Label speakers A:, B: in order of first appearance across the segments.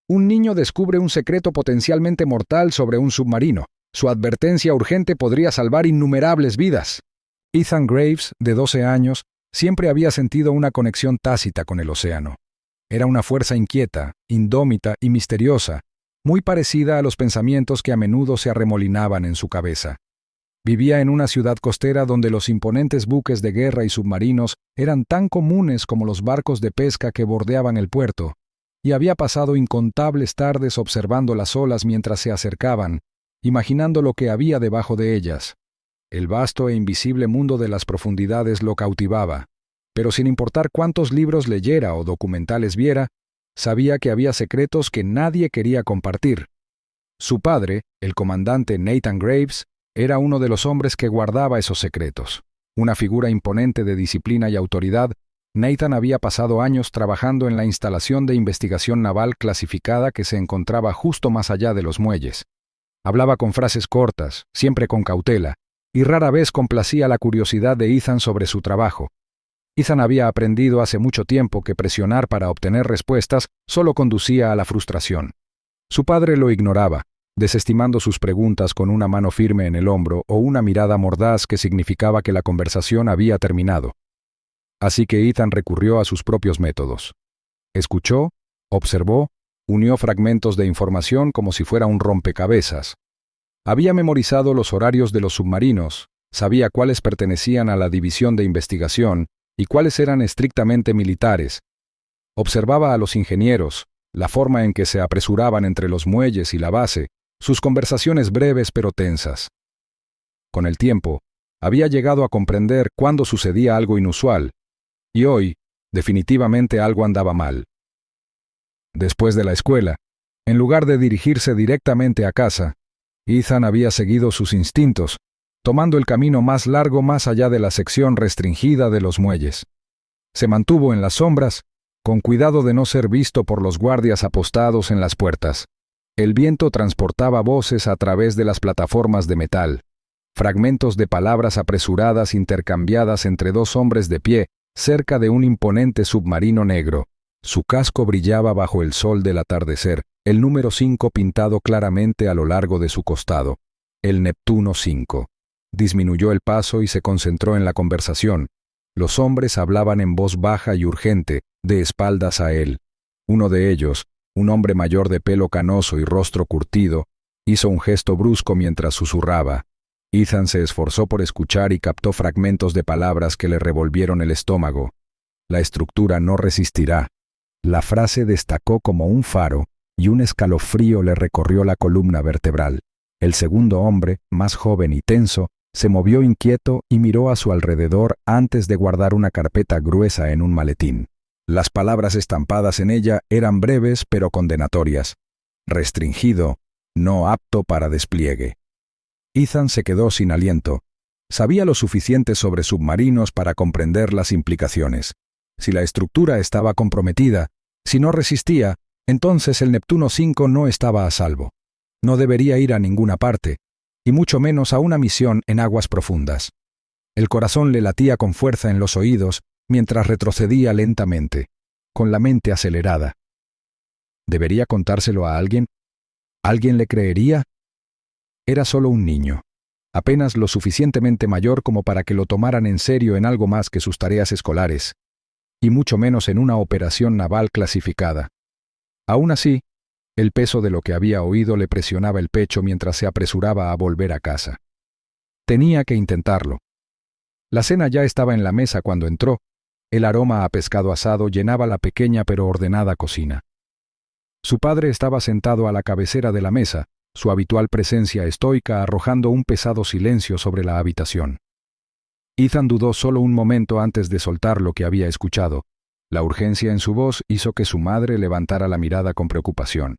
A: Un niño descubre un secreto potencialmente mortal sobre un submarino. Su advertencia urgente podría salvar innumerables vidas. Ethan Graves, de 12 años, siempre había sentido una conexión tácita con el océano. Era una fuerza inquieta, indómita y misteriosa, muy parecida a los pensamientos que a menudo se arremolinaban en su cabeza. Vivía en una ciudad costera donde los imponentes buques de guerra y submarinos eran tan comunes como los barcos de pesca que bordeaban el puerto, y había pasado incontables tardes observando las olas mientras se acercaban, imaginando lo que había debajo de ellas. El vasto e invisible mundo de las profundidades lo cautivaba, pero sin importar cuántos libros leyera o documentales viera, sabía que había secretos que nadie quería compartir. Su padre, el comandante Nathan Graves, era uno de los hombres que guardaba esos secretos. Una figura imponente de disciplina y autoridad, Nathan había pasado años trabajando en la instalación de investigación naval clasificada que se encontraba justo más allá de los muelles. Hablaba con frases cortas, siempre con cautela, y rara vez complacía la curiosidad de Ethan sobre su trabajo. Ethan había aprendido hace mucho tiempo que presionar para obtener respuestas solo conducía a la frustración. Su padre lo ignoraba, desestimando sus preguntas con una mano firme en el hombro o una mirada mordaz que significaba que la conversación había terminado. Así que Ethan recurrió a sus propios métodos. Escuchó, observó, unió fragmentos de información como si fuera un rompecabezas. Había memorizado los horarios de los submarinos, sabía cuáles pertenecían a la división de investigación y cuáles eran estrictamente militares. Observaba a los ingenieros, la forma en que se apresuraban entre los muelles y la base, sus conversaciones breves pero tensas. Con el tiempo, había llegado a comprender cuándo sucedía algo inusual, y hoy, definitivamente algo andaba mal. Después de la escuela, en lugar de dirigirse directamente a casa, Ethan había seguido sus instintos, tomando el camino más largo más allá de la sección restringida de los muelles. Se mantuvo en las sombras, con cuidado de no ser visto por los guardias apostados en las puertas. El viento transportaba voces a través de las plataformas de metal, fragmentos de palabras apresuradas intercambiadas entre dos hombres de pie cerca de un imponente submarino negro. Su casco brillaba bajo el sol del atardecer, el número 5 pintado claramente a lo largo de su costado. El Neptuno 5. Disminuyó el paso y se concentró en la conversación. Los hombres hablaban en voz baja y urgente, de espaldas a él. Uno de ellos, un hombre mayor de pelo canoso y rostro curtido, hizo un gesto brusco mientras susurraba. Ethan se esforzó por escuchar y captó fragmentos de palabras que le revolvieron el estómago. La estructura no resistirá. La frase destacó como un faro, y un escalofrío le recorrió la columna vertebral. El segundo hombre, más joven y tenso, se movió inquieto y miró a su alrededor antes de guardar una carpeta gruesa en un maletín. Las palabras estampadas en ella eran breves pero condenatorias. Restringido, no apto para despliegue. Ethan se quedó sin aliento. Sabía lo suficiente sobre submarinos para comprender las implicaciones. Si la estructura estaba comprometida, si no resistía, entonces el Neptuno 5 no estaba a salvo. No debería ir a ninguna parte, y mucho menos a una misión en aguas profundas. El corazón le latía con fuerza en los oídos mientras retrocedía lentamente, con la mente acelerada. ¿Debería contárselo a alguien? ¿Alguien le creería? Era solo un niño, apenas lo suficientemente mayor como para que lo tomaran en serio en algo más que sus tareas escolares, y mucho menos en una operación naval clasificada. Aún así, el peso de lo que había oído le presionaba el pecho mientras se apresuraba a volver a casa. Tenía que intentarlo. La cena ya estaba en la mesa cuando entró. El aroma a pescado asado llenaba la pequeña pero ordenada cocina. Su padre estaba sentado a la cabecera de la mesa, su habitual presencia estoica arrojando un pesado silencio sobre la habitación. Ethan dudó solo un momento antes de soltar lo que había escuchado. La urgencia en su voz hizo que su madre levantara la mirada con preocupación.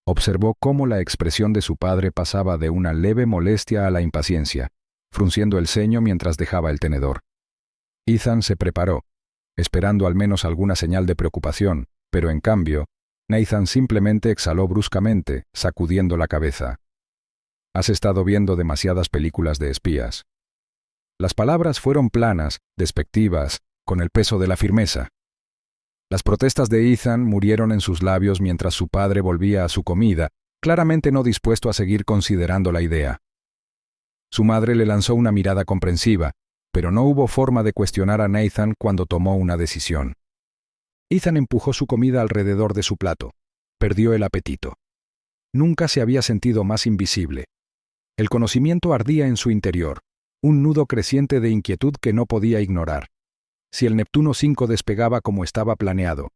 A: Observó cómo la expresión de su padre pasaba de una leve molestia a la impaciencia, frunciendo el ceño mientras dejaba el tenedor. Ethan se preparó, esperando al menos alguna señal de preocupación, pero en cambio, Nathan simplemente exhaló bruscamente, sacudiendo la cabeza. «Has estado viendo demasiadas películas de espías». Las palabras fueron planas, despectivas, con el peso de la firmeza. Las protestas de Ethan murieron en sus labios mientras su padre volvía a su comida, claramente no dispuesto a seguir considerando la idea. Su madre le lanzó una mirada comprensiva, pero no hubo forma de cuestionar a Nathan cuando tomó una decisión. Ethan empujó su comida alrededor de su plato. Perdió el apetito. Nunca se había sentido más invisible. El conocimiento ardía en su interior, un nudo creciente de inquietud que no podía ignorar. Si el Neptuno 5 despegaba como estaba planeado,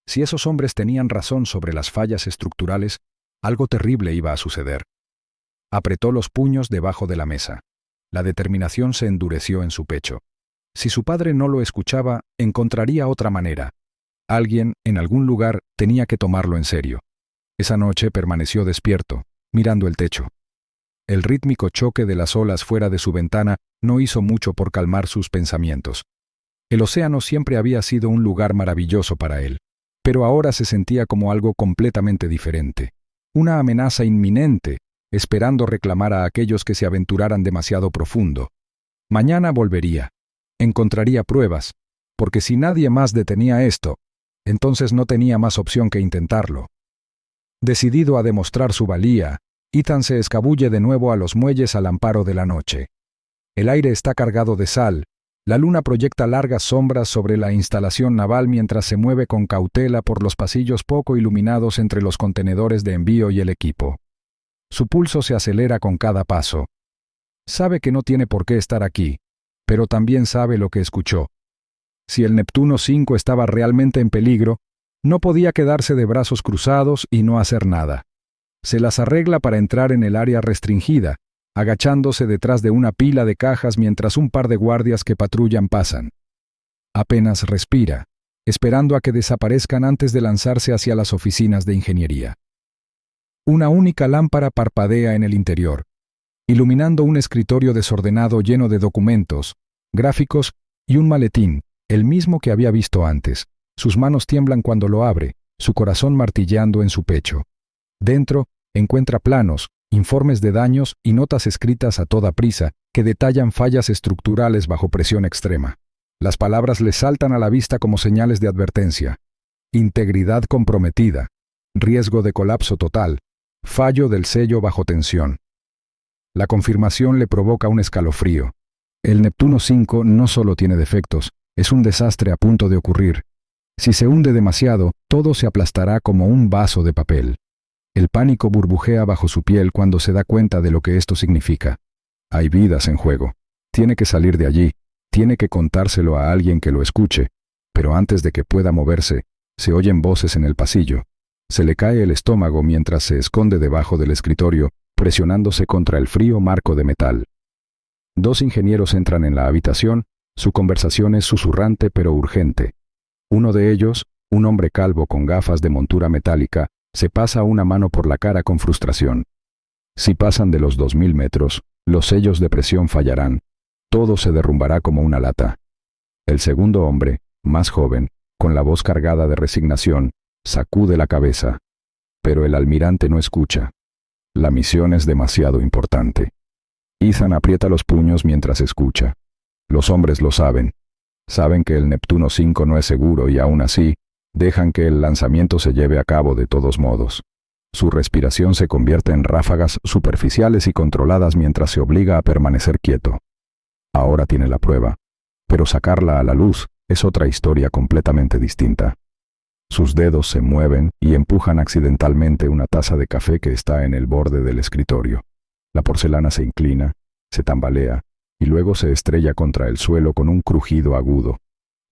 A: si esos hombres tenían razón sobre las fallas estructurales, algo terrible iba a suceder. Apretó los puños debajo de la mesa. La determinación se endureció en su pecho. Si su padre no lo escuchaba, encontraría otra manera. Alguien, en algún lugar, tenía que tomarlo en serio. Esa noche permaneció despierto, mirando el techo. El rítmico choque de las olas fuera de su ventana no hizo mucho por calmar sus pensamientos. El océano siempre había sido un lugar maravilloso para él, pero ahora se sentía como algo completamente diferente. Una amenaza inminente, esperando reclamar a aquellos que se aventuraran demasiado profundo. Mañana volvería. Encontraría pruebas, porque si nadie más detenía esto, entonces no tenía más opción que intentarlo. Decidido a demostrar su valía, Ethan se escabulle de nuevo a los muelles al amparo de la noche. El aire está cargado de sal. La luna proyecta largas sombras sobre la instalación naval mientras se mueve con cautela por los pasillos poco iluminados entre los contenedores de envío y el equipo. Su pulso se acelera con cada paso. Sabe que no tiene por qué estar aquí, pero también sabe lo que escuchó. Si el Neptuno 5 estaba realmente en peligro, no podía quedarse de brazos cruzados y no hacer nada. Se las arregla para entrar en el área restringida, agachándose detrás de una pila de cajas mientras un par de guardias que patrullan pasan. Apenas respira, esperando a que desaparezcan antes de lanzarse hacia las oficinas de ingeniería. Una única lámpara parpadea en el interior, iluminando un escritorio desordenado lleno de documentos, gráficos y un maletín, el mismo que había visto antes. Sus manos tiemblan cuando lo abre, su corazón martilleando en su pecho. Dentro, encuentra planos, informes de daños y notas escritas a toda prisa que detallan fallas estructurales bajo presión extrema. Las palabras le saltan a la vista como señales de advertencia. Integridad comprometida, riesgo de colapso total, fallo del sello bajo tensión. La confirmación le provoca un escalofrío. El Neptuno 5 no solo tiene defectos, es un desastre a punto de ocurrir. Si se hunde demasiado, todo se aplastará como un vaso de papel. El pánico burbujea bajo su piel cuando se da cuenta de lo que esto significa. Hay vidas en juego. Tiene que salir de allí, tiene que contárselo a alguien que lo escuche, pero antes de que pueda moverse, se oyen voces en el pasillo. Se le cae el estómago mientras se esconde debajo del escritorio, presionándose contra el frío marco de metal. Dos ingenieros entran en la habitación, su conversación es susurrante pero urgente. Uno de ellos, un hombre calvo con gafas de montura metálica, se pasa una mano por la cara con frustración. Si pasan de los 2000 metros, los sellos de presión fallarán. Todo se derrumbará como una lata. El segundo hombre, más joven, con la voz cargada de resignación, sacude la cabeza. Pero el almirante no escucha. La misión es demasiado importante. Ethan aprieta los puños mientras escucha. Los hombres lo saben. Saben que el Neptuno 5 no es seguro y aún así, dejan que el lanzamiento se lleve a cabo de todos modos. Su respiración se convierte en ráfagas superficiales y controladas mientras se obliga a permanecer quieto. Ahora tiene la prueba, pero sacarla a la luz es otra historia completamente distinta. Sus dedos se mueven y empujan accidentalmente una taza de café que está en el borde del escritorio. La porcelana se inclina, se tambalea, y luego se estrella contra el suelo con un crujido agudo.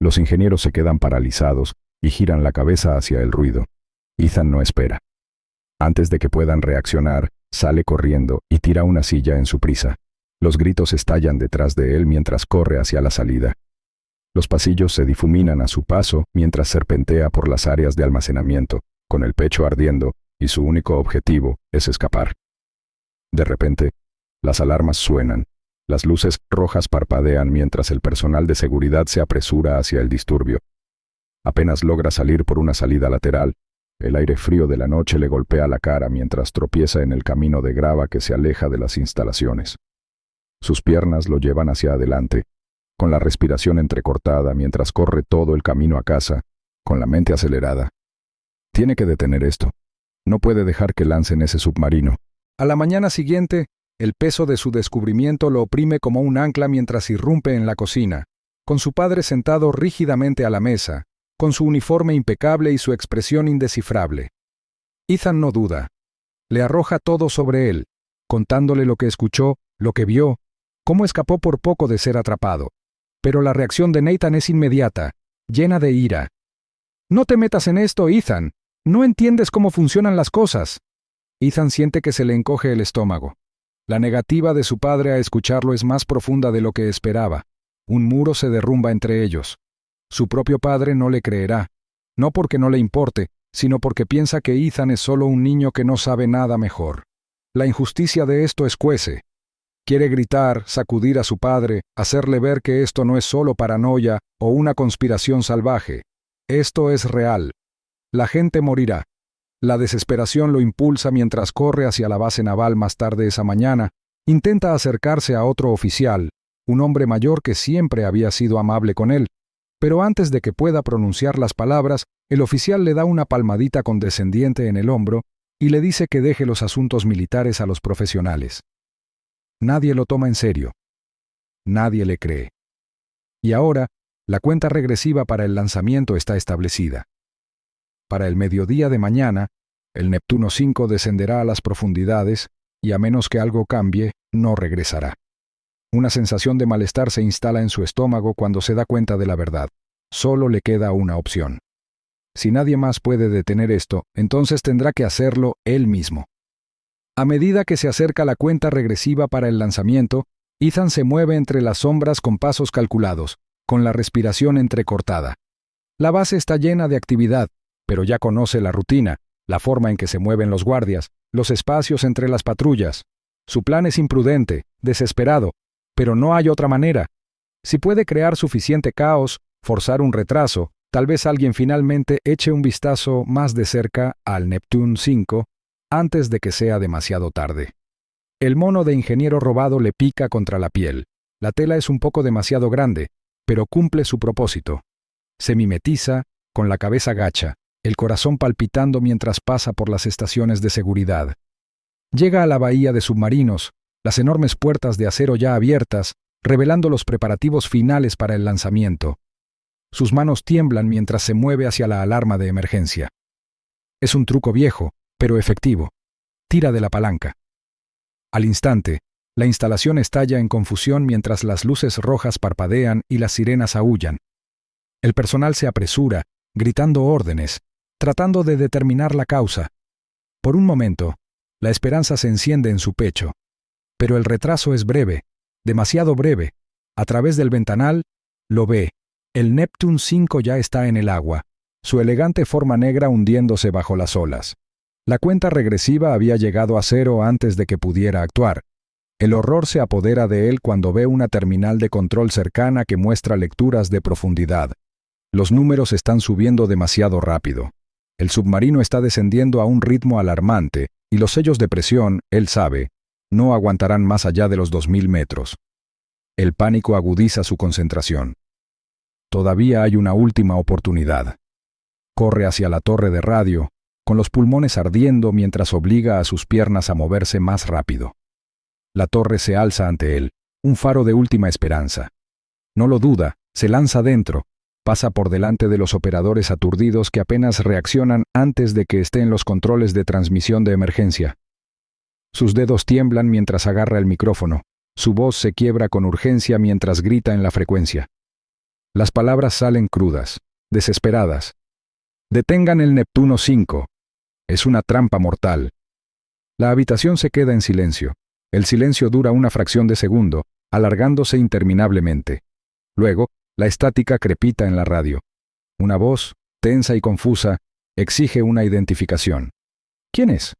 A: Los ingenieros se quedan paralizados y giran la cabeza hacia el ruido. Ethan no espera. Antes de que puedan reaccionar, sale corriendo y tira una silla en su prisa. Los gritos estallan detrás de él mientras corre hacia la salida. Los pasillos se difuminan a su paso mientras serpentea por las áreas de almacenamiento, con el pecho ardiendo, y su único objetivo es escapar. De repente, las alarmas suenan. Las luces rojas parpadean mientras el personal de seguridad se apresura hacia el disturbio. Apenas logra salir por una salida lateral, el aire frío de la noche le golpea la cara mientras tropieza en el camino de grava que se aleja de las instalaciones. Sus piernas lo llevan hacia adelante, con la respiración entrecortada mientras corre todo el camino a casa, con la mente acelerada. Tiene que detener esto. No puede dejar que lancen ese submarino. A la mañana siguiente, el peso de su descubrimiento lo oprime como un ancla mientras irrumpe en la cocina, con su padre sentado rígidamente a la mesa, con su uniforme impecable y su expresión indescifrable. Ethan no duda. Le arroja todo sobre él, contándole lo que escuchó, lo que vio, cómo escapó por poco de ser atrapado. Pero la reacción de Nathan es inmediata, llena de ira. «No te metas en esto, Ethan. No entiendes cómo funcionan las cosas». Ethan siente que se le encoge el estómago. La negativa de su padre a escucharlo es más profunda de lo que esperaba. Un muro se derrumba entre ellos. Su propio padre no le creerá, no porque no le importe, sino porque piensa que Ethan es solo un niño que no sabe nada mejor. La injusticia de esto escuece. Quiere gritar, sacudir a su padre, hacerle ver que esto no es solo paranoia o una conspiración salvaje. Esto es real. La gente morirá. La desesperación lo impulsa mientras corre hacia la base naval más tarde esa mañana. Intenta acercarse a otro oficial, un hombre mayor que siempre había sido amable con él, pero antes de que pueda pronunciar las palabras, el oficial le da una palmadita condescendiente en el hombro y le dice que deje los asuntos militares a los profesionales. Nadie lo toma en serio. Nadie le cree. Y ahora, la cuenta regresiva para el lanzamiento está establecida. Para el mediodía de mañana, el Neptuno 5 descenderá a las profundidades y, a menos que algo cambie, no regresará. Una sensación de malestar se instala en su estómago cuando se da cuenta de la verdad. Solo le queda una opción. Si nadie más puede detener esto, entonces tendrá que hacerlo él mismo. A medida que se acerca la cuenta regresiva para el lanzamiento, Ethan se mueve entre las sombras con pasos calculados, con la respiración entrecortada. La base está llena de actividad, pero ya conoce la rutina, la forma en que se mueven los guardias, los espacios entre las patrullas. Su plan es imprudente, desesperado, pero no hay otra manera. Si puede crear suficiente caos, forzar un retraso, tal vez alguien finalmente eche un vistazo más de cerca al Neptune 5 antes de que sea demasiado tarde. El mono de ingeniero robado le pica contra la piel. La tela es un poco demasiado grande, pero cumple su propósito. Se mimetiza, con la cabeza gacha, el corazón palpitando mientras pasa por las estaciones de seguridad. Llega a la bahía de submarinos, las enormes puertas de acero ya abiertas, revelando los preparativos finales para el lanzamiento. Sus manos tiemblan mientras se mueve hacia la alarma de emergencia. Es un truco viejo, pero efectivo. Tira de la palanca. Al instante, la instalación estalla en confusión mientras las luces rojas parpadean y las sirenas aúllan. El personal se apresura, gritando órdenes, tratando de determinar la causa. Por un momento, la esperanza se enciende en su pecho. Pero el retraso es breve, demasiado breve. A través del ventanal, lo ve. El Neptune 5 ya está en el agua, su elegante forma negra hundiéndose bajo las olas. La cuenta regresiva había llegado a cero antes de que pudiera actuar. El horror se apodera de él cuando ve una terminal de control cercana que muestra lecturas de profundidad. Los números están subiendo demasiado rápido. El submarino está descendiendo a un ritmo alarmante, y los sellos de presión, él sabe, no aguantarán más allá de los 2000 metros. El pánico agudiza su concentración. Todavía hay una última oportunidad. Corre hacia la torre de radio, con los pulmones ardiendo mientras obliga a sus piernas a moverse más rápido. La torre se alza ante él, un faro de última esperanza. No lo duda, se lanza dentro, pasa por delante de los operadores aturdidos que apenas reaccionan antes de que esté en los controles de transmisión de emergencia. Sus dedos tiemblan mientras agarra el micrófono, su voz se quiebra con urgencia mientras grita en la frecuencia. Las palabras salen crudas, desesperadas. «Detengan el Neptuno 5. Es una trampa mortal». La habitación se queda en silencio. El silencio dura una fracción de segundo, alargándose interminablemente. Luego, la estática crepita en la radio. Una voz, tensa y confusa, exige una identificación. «¿Quién es?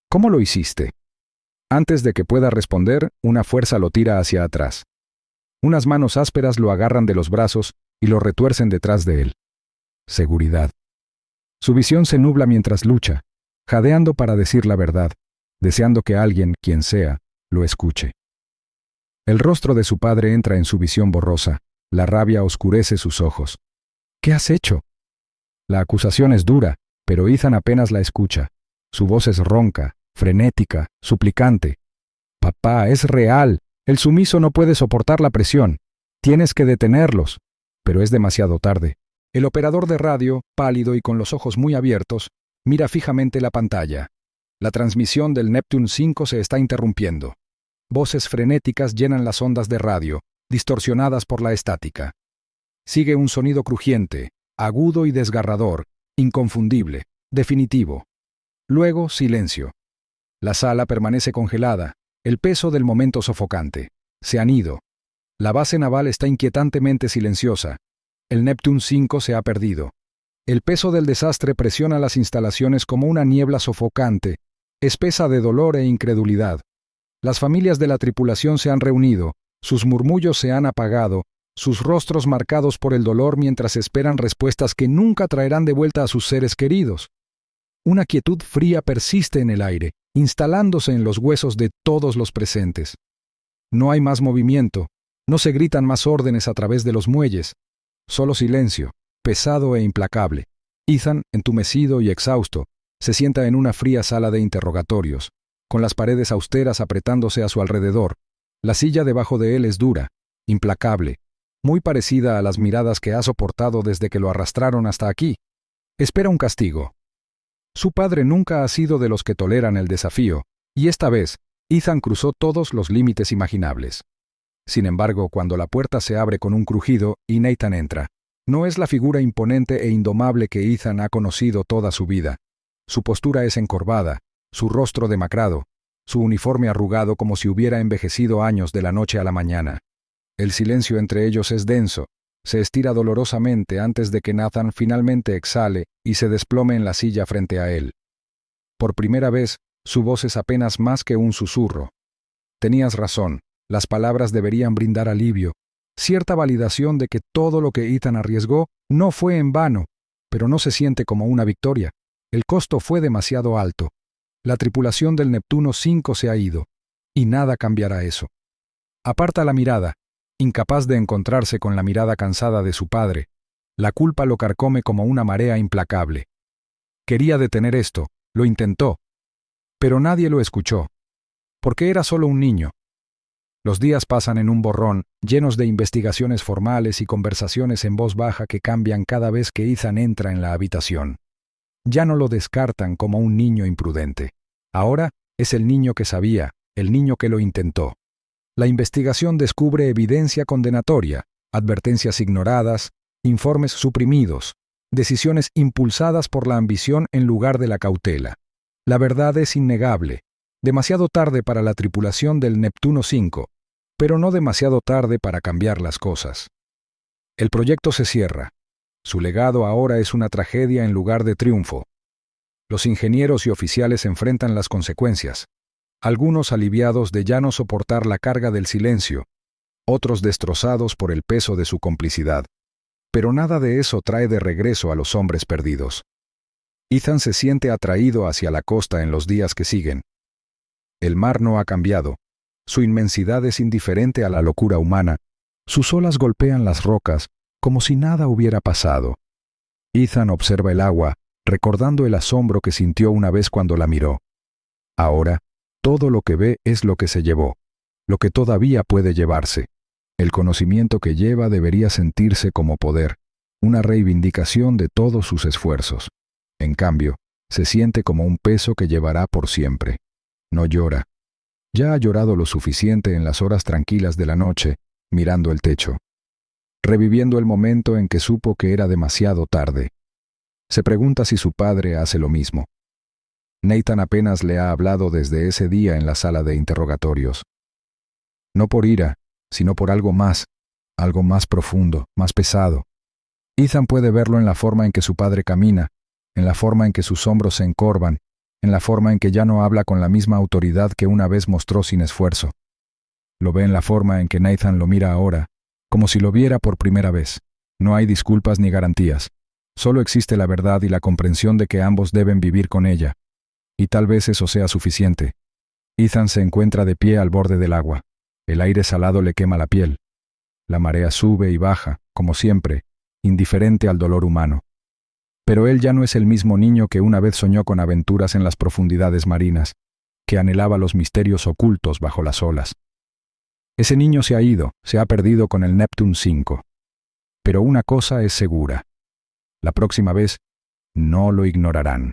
A: ¿Cómo lo hiciste?» Antes de que pueda responder, una fuerza lo tira hacia atrás. Unas manos ásperas lo agarran de los brazos y lo retuercen detrás de él. Seguridad. Su visión se nubla mientras lucha, jadeando para decir la verdad, deseando que alguien, quien sea, lo escuche. El rostro de su padre entra en su visión borrosa, la rabia oscurece sus ojos. «¿Qué has hecho?» La acusación es dura, pero Ethan apenas la escucha. Su voz es ronca, frenética, suplicante. «Papá, es real. El sumiso no puede soportar la presión. Tienes que detenerlos». Pero es demasiado tarde. El operador de radio, pálido y con los ojos muy abiertos, mira fijamente la pantalla. La transmisión del Neptune 5 se está interrumpiendo. Voces frenéticas llenan las ondas de radio, distorsionadas por la estática. Sigue un sonido crujiente, agudo y desgarrador, inconfundible, definitivo. Luego, silencio. La sala permanece congelada, el peso del momento sofocante. Se han ido. La base naval está inquietantemente silenciosa. El Neptune 5 se ha perdido. El peso del desastre presiona las instalaciones como una niebla sofocante, espesa de dolor e incredulidad. Las familias de la tripulación se han reunido, sus murmullos se han apagado, sus rostros marcados por el dolor mientras esperan respuestas que nunca traerán de vuelta a sus seres queridos. Una quietud fría persiste en el aire, instalándose en los huesos de todos los presentes. No hay más movimiento, no se gritan más órdenes a través de los muelles. Solo silencio, pesado e implacable. Ethan, entumecido y exhausto, se sienta en una fría sala de interrogatorios, con las paredes austeras apretándose a su alrededor. La silla debajo de él es dura, implacable, muy parecida a las miradas que ha soportado desde que lo arrastraron hasta aquí. Espera un castigo. Su padre nunca ha sido de los que toleran el desafío, y esta vez, Ethan cruzó todos los límites imaginables. Sin embargo, cuando la puerta se abre con un crujido y Nathan entra, no es la figura imponente e indomable que Ethan ha conocido toda su vida. Su postura es encorvada, su rostro demacrado, su uniforme arrugado como si hubiera envejecido años de la noche a la mañana. El silencio entre ellos es denso, se estira dolorosamente antes de que Nathan finalmente exhale y se desplome en la silla frente a él. Por primera vez, su voz es apenas más que un susurro. Tenías razón, las palabras deberían brindar alivio, cierta validación de que todo lo que Ethan arriesgó no fue en vano, pero no se siente como una victoria. El costo fue demasiado alto. La tripulación del Neptuno 5 se ha ido, y nada cambiará eso. Aparta la mirada, incapaz de encontrarse con la mirada cansada de su padre. La culpa lo carcome como una marea implacable. Quería detener esto, lo intentó, pero nadie lo escuchó, porque era solo un niño. Los días pasan en un borrón, llenos de investigaciones formales y conversaciones en voz baja que cambian cada vez que Ethan entra en la habitación. Ya no lo descartan como un niño imprudente. Ahora es el niño que sabía, el niño que lo intentó. La investigación descubre evidencia condenatoria, advertencias ignoradas, informes suprimidos, decisiones impulsadas por la ambición en lugar de la cautela. La verdad es innegable. Demasiado tarde para la tripulación del Neptuno 5, pero no demasiado tarde para cambiar las cosas. El proyecto se cierra. Su legado ahora es una tragedia en lugar de triunfo. Los ingenieros y oficiales enfrentan las consecuencias, algunos aliviados de ya no soportar la carga del silencio, otros destrozados por el peso de su complicidad. Pero nada de eso trae de regreso a los hombres perdidos. Ethan se siente atraído hacia la costa en los días que siguen. El mar no ha cambiado, su inmensidad es indiferente a la locura humana, sus olas golpean las rocas como si nada hubiera pasado. Ethan observa el agua, recordando el asombro que sintió una vez cuando la miró. Ahora, todo lo que ve es lo que se llevó, lo que todavía puede llevarse. El conocimiento que lleva debería sentirse como poder, una reivindicación de todos sus esfuerzos. En cambio, se siente como un peso que llevará por siempre. No llora. Ya ha llorado lo suficiente en las horas tranquilas de la noche, mirando el techo, reviviendo el momento en que supo que era demasiado tarde. Se pregunta si su padre hace lo mismo. Nathan apenas le ha hablado desde ese día en la sala de interrogatorios. No por ira, sino por algo más profundo, más pesado. Ethan puede verlo en la forma en que su padre camina, en la forma en que sus hombros se encorvan, en la forma en que ya no habla con la misma autoridad que una vez mostró sin esfuerzo. Lo ve en la forma en que Nathan lo mira ahora, como si lo viera por primera vez. No hay disculpas ni garantías. Solo existe la verdad y la comprensión de que ambos deben vivir con ella. Y tal vez eso sea suficiente. Ethan se encuentra de pie al borde del agua. El aire salado le quema la piel. La marea sube y baja, como siempre, indiferente al dolor humano. Pero él ya no es el mismo niño que una vez soñó con aventuras en las profundidades marinas, que anhelaba los misterios ocultos bajo las olas. Ese niño se ha ido, se ha perdido con el Neptune 5. Pero una cosa es segura: la próxima vez no lo ignorarán.